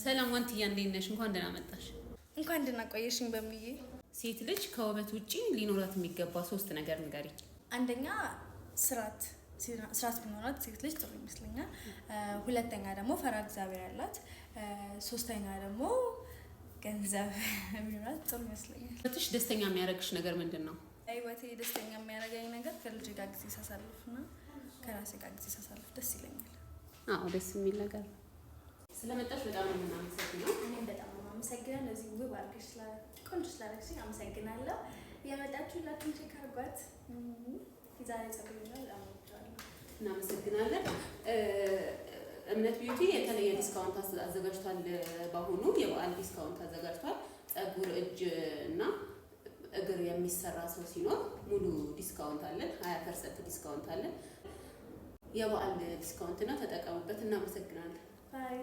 ሰላም ዋንትያ እንዴት ነሽ? እንኳን ደህና መጣሽ። እንኳን ደህና ቆየሽኝ በሚዬ። ሴት ልጅ ከውበት ውጪ ሊኖራት የሚገባ 3 ነገር ንገሪ። አንደኛ ስርዓት ቢኖራት ሴት ልጅ ጥሩ ይመስለኛል። ሁለተኛ ደግሞ ፈራ እግዚአብሔር ያላት፣ ሶስተኛ ደግሞ ገንዘብ ቢኖራት ጥሩ ይመስለኛል። ህይወትሽ ደስተኛ የሚያደርግሽ ነገር ምንድነው? ህይወቴ ደስተኛ የሚያደርገኝ ነገር ከልጅ ጋር ጊዜ ሳሳልፍና ከራሴ ጋር ጊዜ ሳሳልፍ ደስ ይለኛል። አዎ ደስ የሚል ነገር። ስለመጣሽ በጣም ነው የማመሰግነው። እኔም በጣም ነው የማመሰግነው። ለዚህ ውብ አድርገሽ ቆንጆ ስላደረግሽኝ አመሰግናለሁ። የመጣችሁ ሁላችሁም ቼክ አድርጓት። ዛሬ ጸጉር ነው አመጣለሁ። እናመሰግናለን። እምነት ቢዩቲ የተለየ ዲስካውንት አዘጋጅቷል። በአሁኑ የበዓል ዲስካውንት አዘጋጅቷል። ጸጉር፣ እጅ እና እግር የሚሰራ ሰው ሲኖር ሙሉ ዲስካውንት አለን። 20% ዲስካውንት አለን። የበዓል ዲስካውንት ነው፣ ተጠቀሙበት። እናመሰግናለን። ባይ